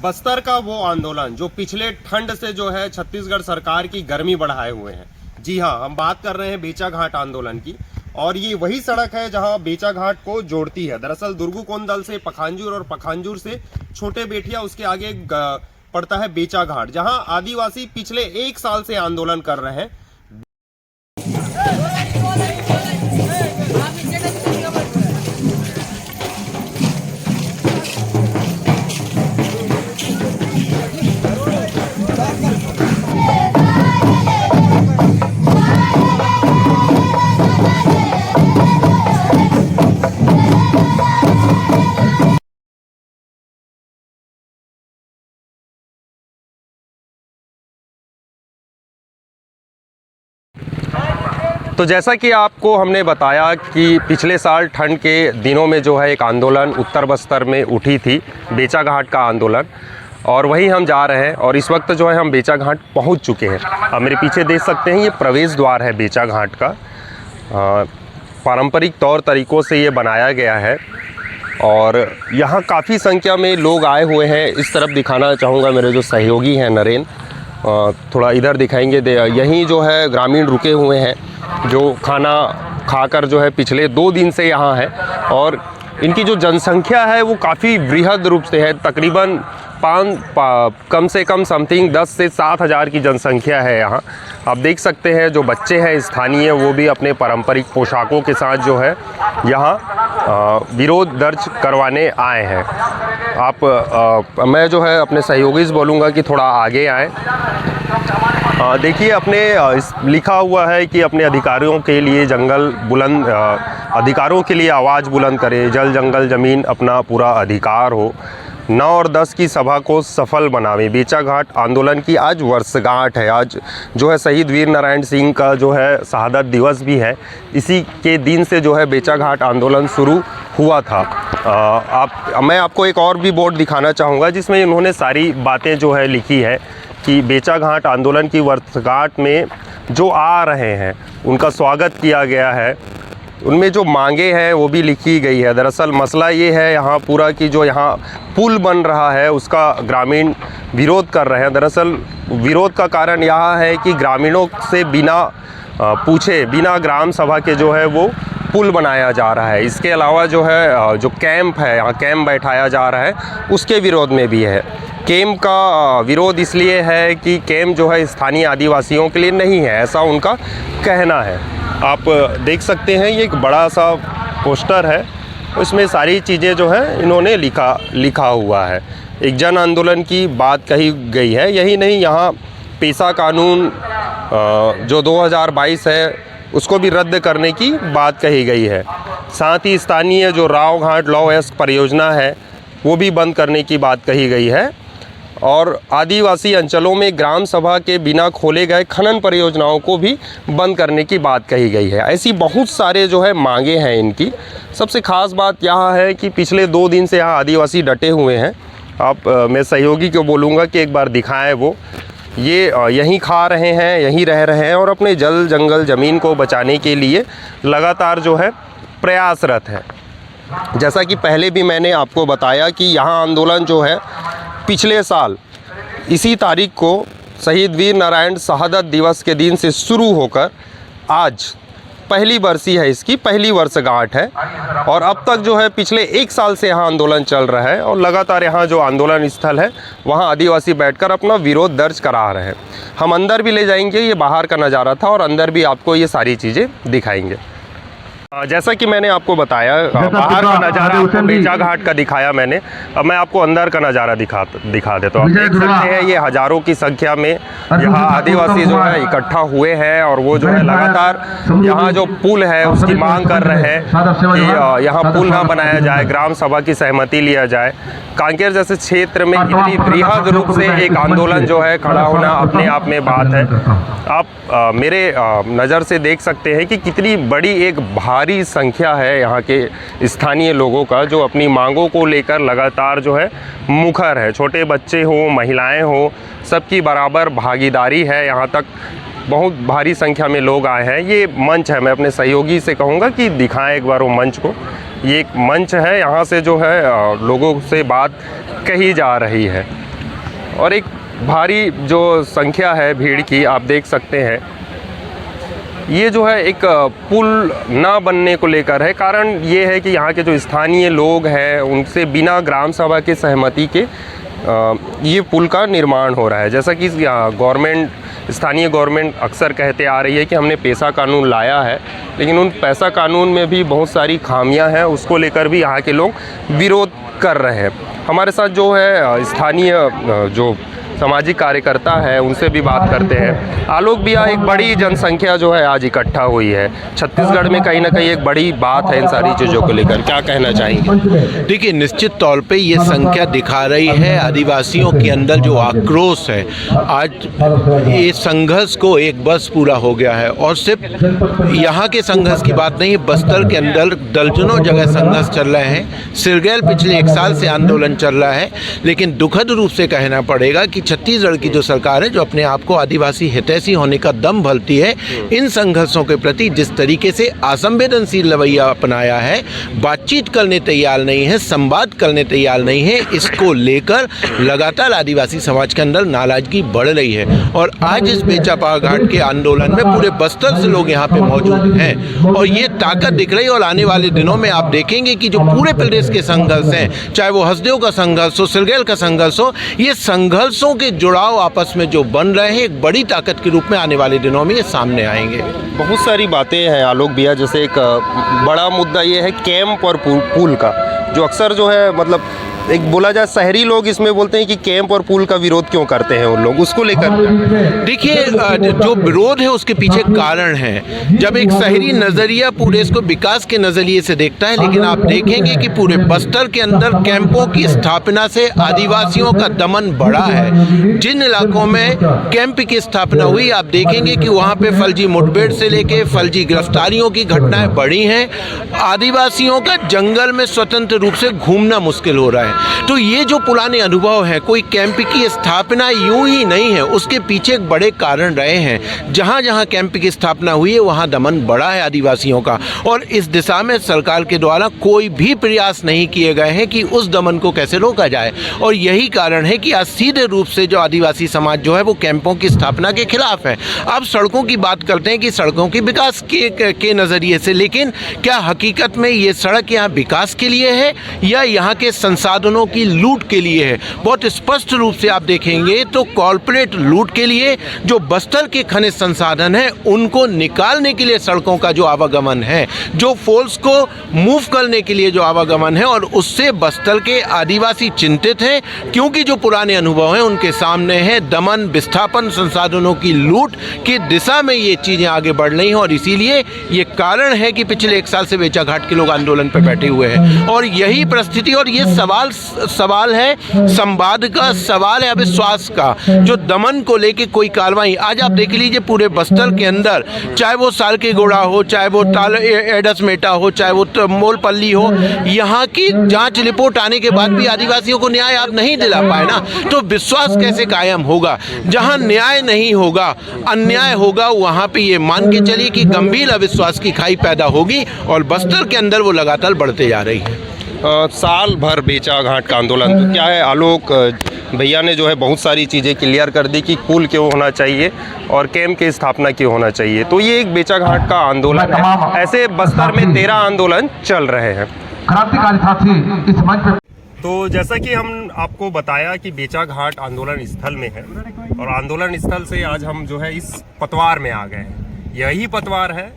बस्तर का वो आंदोलन जो पिछले ठंड से जो है छत्तीसगढ़ सरकार की गर्मी बढ़ाए हुए हैं। जी हाँ, हम बात कर रहे हैं बेचा घाट आंदोलन की। और ये वही सड़क है जहां बेचा घाट को जोड़ती है। दरअसल दुर्गुकोंदल से पखांजूर और पखांजूर से छोटे बेठिया, उसके आगे पड़ता है बेचा घाट, जहां आदिवासी पिछले 1 साल से आंदोलन कर रहे हैं। तो जैसा कि आपको हमने बताया कि पिछले साल ठंड के दिनों में जो है एक आंदोलन उत्तर बस्तर में उठी थी, बेचा घाट का आंदोलन, और वहीं हम जा रहे हैं। और इस वक्त जो है हम बेचा घाट पहुंच चुके हैं। आप मेरे पीछे देख सकते हैं, ये प्रवेश द्वार है बेचा घाट का। पारंपरिक तौर तरीक़ों से ये बनाया गया है और यहाँ काफ़ी संख्या में लोग आए हुए हैं। इस तरफ दिखाना चाहूँगा, मेरे जो सहयोगी हैं नरेन, थोड़ा इधर दिखाएंगे। यहीं जो है ग्रामीण रुके हुए हैं जो खाना खाकर जो है पिछले 2 दिन से यहाँ है। और इनकी जो जनसंख्या है वो काफ़ी वृहद रूप से है। तकरीबन कम से कम समथिंग 10 से 7 हज़ार की जनसंख्या है यहाँ। आप देख सकते हैं जो बच्चे हैं स्थानीय, वो भी अपने पारंपरिक पोशाकों के साथ जो है यहाँ विरोध दर्ज करवाने आए हैं। मैं जो है अपने सहयोगी से बोलूँगा कि थोड़ा आगे आए। देखिए, अपने लिखा हुआ है कि अपने अधिकारियों के लिए अधिकारों के लिए आवाज़ बुलंद करें, जल जंगल ज़मीन अपना पूरा अधिकार हो, 9 और 10 की सभा को सफल बनावे। बेचा घाट आंदोलन की आज वर्षगांठ है। आज जो है शहीद वीर नारायण सिंह का जो है शहादत दिवस भी है। इसी के दिन से जो है बेचा घाट आंदोलन शुरू हुआ था। मैं आपको एक और भी बोर्ड दिखाना चाहूँगा जिसमें इन्होंने सारी बातें जो है लिखी है कि बेचा घाट आंदोलन की वर्षगांठ में जो आ रहे हैं उनका स्वागत किया गया है। उनमें जो मांगे हैं वो भी लिखी गई है। दरअसल मसला ये है यहाँ पूरा कि जो यहाँ पुल बन रहा है उसका ग्रामीण विरोध कर रहे हैं। दरअसल विरोध का कारण यह है कि ग्रामीणों से बिना पूछे, बिना ग्राम सभा के जो है वो पुल बनाया जा रहा है। इसके अलावा जो है जो कैंप है, यहाँ कैंप बैठाया जा रहा है, उसके विरोध में भी है। कैंप का विरोध इसलिए है कि कैंप जो है स्थानीय आदिवासियों के लिए नहीं है, ऐसा उनका कहना है। आप देख सकते हैं ये एक बड़ा सा पोस्टर है, उसमें सारी चीज़ें जो है इन्होंने लिखा हुआ है। एक जन आंदोलन की बात कही गई है। यही नहीं, यहाँ पेशा कानून जो 2022 है उसको भी रद्द करने की बात कही गई है। साथ ही स्थानीय जो राव घाट लॉ-एस्क परियोजना है वो भी बंद करने की बात कही गई है। और आदिवासी अंचलों में ग्राम सभा के बिना खोले गए खनन परियोजनाओं को भी बंद करने की बात कही गई है। ऐसी बहुत सारे जो है मांगे हैं इनकी। सबसे ख़ास बात यहाँ है कि पिछले 2 दिन से यहाँ आदिवासी डटे हुए हैं। मैं सहयोगी को बोलूँगा कि एक बार दिखाएं। वो ये यहीं खा रहे हैं, यहीं रह रहे हैं और अपने जल जंगल ज़मीन को बचाने के लिए लगातार जो है प्रयासरत है। जैसा कि पहले भी मैंने आपको बताया कि यहाँ आंदोलन जो है पिछले साल इसी तारीख को शहीद वीर नारायण शहादत दिवस के दिन से शुरू होकर आज पहली बरसी है, इसकी पहली वर्षगांठ है। और अब तक जो है पिछले 1 साल से यहाँ आंदोलन चल रहा है और लगातार यहाँ जो आंदोलन स्थल है वहाँ आदिवासी बैठकर अपना विरोध दर्ज करा रहे हैं। हम अंदर भी ले जाएंगे, ये बाहर का नज़ारा था और अंदर भी आपको ये सारी चीज़ें दिखाएंगे। जैसा कि मैंने आपको बताया, बाहर का नज़ारा आपको बेचा घाट का दिखाया मैंने। अब मैं आपको अंदर का नज़ारा दिखा देता हूँ। आप देख सकते हैं ये हज़ारों की संख्या में यहाँ आदिवासी जो है इकट्ठा हुए हैं और वो जो है लगातार यहाँ जो पुल है उसकी मांग कर रहे हैं कि यहाँ पुल ना बनाया जाए, ग्राम सभा की सहमति लिया जाए। कांकेर जैसे क्षेत्र में इतनी वृहद रूप से एक आंदोलन जो है खड़ा होना अपने आप में बात है। आप मेरे नज़र से देख सकते हैं कि कितनी बड़ी एक भारी संख्या है यहाँ के स्थानीय लोगों का जो अपनी मांगों को लेकर लगातार जो है मुखर है। छोटे बच्चे हों, महिलाएं हों, सबकी बराबर भागीदारी है। यहाँ तक बहुत भारी संख्या में लोग आए हैं। ये मंच है, मैं अपने सहयोगी से कहूँगा कि दिखाएं एक बार वो मंच को। ये एक मंच है, यहाँ से जो है लोगों से बात कही जा रही है। और एक भारी जो संख्या है भीड़ की आप देख सकते हैं। ये जो है एक पुल ना बनने को लेकर है। कारण ये है कि यहाँ के जो स्थानीय लोग हैं उनसे बिना ग्राम सभा के सहमति के ये पुल का निर्माण हो रहा है। जैसा कि स्थानीय गवर्नमेंट अक्सर कहते आ रही है कि हमने पैसा कानून लाया है, लेकिन उन पैसा कानून में भी बहुत सारी खामियां हैं, उसको लेकर भी यहाँ के लोग विरोध कर रहे हैं। हमारे साथ जो है स्थानीय जो सामाजिक कार्यकर्ता है उनसे भी बात करते हैं। आलोक भैया, एक बड़ी जनसंख्या जो है आज इकट्ठा हुई है छत्तीसगढ़ में, कहीं ना कहीं एक बड़ी बात है इन सारी चीज़ों को लेकर, क्या कहना चाहेंगे? देखिए, निश्चित तौर पे ये संख्या दिखा रही है आदिवासियों के अंदर जो आक्रोश है। आज ये संघर्ष को एक बस पूरा हो गया है और सिर्फ यहाँ के संघर्ष की बात नहीं है, बस्तर के अंदर दर्जनों जगह संघर्ष चल रहे हैं। सिरगैल पिछले 1 साल से आंदोलन चल रहा है, लेकिन दुखद रूप से कहना पड़ेगा कि छत्तीसगढ़ की जो सरकार है, जो अपने आप को आदिवासी हितैषी होने का दम भलती है, इन संघर्षों के प्रति जिस तरीके से असंवेदनशील रवैया अपनाया है, बातचीत करने तैयार नहीं है, संवाद करने तैयार नहीं है, इसको लेकर लगातार आदिवासी समाज के अंदर नाराजगी बढ़ रही है। और आज इस बेचापार घाट के आंदोलन में पूरे बस्तर से लोग यहाँ पे मौजूद हैं और ये ताकत दिख रही है। और आने वाले दिनों में आप देखेंगे कि जो पूरे प्रदेश के संघर्ष हैं, चाहे वो हसदेव का संघर्ष हो, सिरगैल का संघर्ष हो, ये संघर्षों के जुड़ाव आपस में जो बन रहे हैं, एक बड़ी ताकत के रूप में आने वाले दिनों में ये सामने आएंगे। बहुत सारी बातें हैं आलोक भैया, जैसे एक बड़ा मुद्दा ये है कैंप और पुल का, जो अक्सर जो है मतलब एक बोला जाए शहरी लोग इसमें बोलते हैं कि कैंप और पुल का विरोध क्यों करते हैं उन लोग, उसको लेकर देखिए, जो विरोध है उसके पीछे कारण है। जब एक शहरी नज़रिया पूरे इसको विकास के नज़रिए से देखता है, लेकिन आप देखेंगे कि पूरे बस्तर के अंदर कैंपों की स्थापना से आदिवासियों का दमन बढ़ा है। जिन इलाकों में कैंप की स्थापना हुई, आप देखेंगे कि वहाँ पे फर्जी मुठभेड़ से लेके फर्जी गिरफ्तारियों की घटनाएं बढ़ी हैं। आदिवासियों का जंगल में स्वतंत्र रूप से घूमना मुश्किल हो रहा है। तो ये जो पुराने अनुभव है, कोई कैंप की स्थापना यूं ही नहीं है, उसके पीछे एक बड़े कारण रहे हैं। जहां जहां कैंप की स्थापना हुई है वहां दमन बढ़ा है आदिवासियों का, और इस दिशा में सरकार के द्वारा कोई भी प्रयास नहीं किए गए हैं कि उस दमन को कैसे रोका जाए। और यही कारण है कि आज सीधे रूप से जो आदिवासी समाज जो है वो कैंपों की स्थापना के खिलाफ है। अब सड़कों की बात करते हैं कि सड़कों के विकास के नज़रिए से, लेकिन क्या हकीकत में ये सड़क यहाँ विकास के लिए है या यहाँ के संसाधनों की लूट के लिए है? बहुत स्पष्ट रूप से आप देखेंगे तो कॉर्पोरेट लूट के लिए जो बस्तर के खनिज संसाधन हैं उनको निकालने के लिए सड़कों का जो आवागमन है, जो फोर्स को मूव करने के लिए जो आवागमन है, और उससे बस्तर के आदिवासी चिंतित हैं, क्योंकि जो पुराने अनुभव हैं उनके सामने है दमन, विस्थापन, संसाधनों की लूट की दिशा में ये चीज़ें आगे बढ़ रही हैं। और इसीलिए ये कारण है कि पिछले 1 साल से बेचाघाट के लोग आंदोलन पर बैठे हुए हैं। और यही परिस्थिति, और ये सवाल है संवाद का, सवाल है अविश्वास का, जो दमन को लेके कोई कार्रवाई। आज आप देख लीजिए पूरे बस्तर के अंदर, चाहे वो सालकेगुड़ा हो, चाहे वो एडसमेटा हो, चाहे वो मोलपल्ली हो, यहाँ की जांच रिपोर्ट आने के बाद भी आदिवासियों को न्याय आप नहीं दिला पाए ना, तो विश्वास कैसे कायम होगा? जहाँ न्याय नहीं होगा, अन्याय होगा, वहाँ पे ये मान के चलिए कि गंभीर अविश्वास की खाई पैदा होगी, और बस्तर के अंदर वो लगातार बढ़ते जा रही है। साल भर बेचाघाट का आंदोलन, तो क्या है आलोक भैया ने जो है बहुत सारी चीज़ें क्लियर कर दी कि पुल क्यों होना चाहिए और कैंप की स्थापना क्यों होना चाहिए। तो ये एक बेचाघाट का आंदोलन है। ऐसे बस्तर में 13 आंदोलन चल रहे हैं। क्रांतिकारी साथी इस मंच पे, तो जैसा कि हम आपको बताया कि बेचाघाट आंदोलन स्थल में है, और आंदोलन स्थल से आज हम जो है इस पतवार में आ गए हैं। यही पतवार है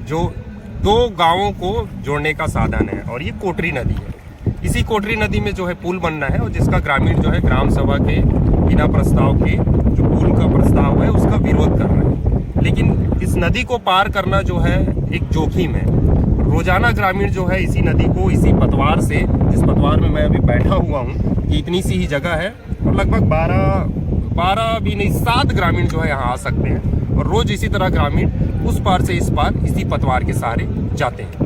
जो 2 गांवों को जोड़ने का साधन है, और ये कोटरी नदी है। इसी कोटरी नदी में जो है पुल बनना है, और जिसका ग्रामीण जो है ग्राम सभा के बिना प्रस्ताव के जो पुल का प्रस्ताव है उसका विरोध कर रहे हैं। लेकिन इस नदी को पार करना जो है एक जोखिम है। रोजाना ग्रामीण जो है इसी नदी को, इसी पतवार से, जिस पतवार में मैं अभी बैठा हुआ हूँ, कि इतनी सी ही जगह है, और लगभग 12 भी नहीं 7 ग्रामीण जो है यहाँ आ सकते हैं, और रोज इसी तरह ग्रामीण उस पार से इस पार इसी पतवार के सहारे जाते हैं।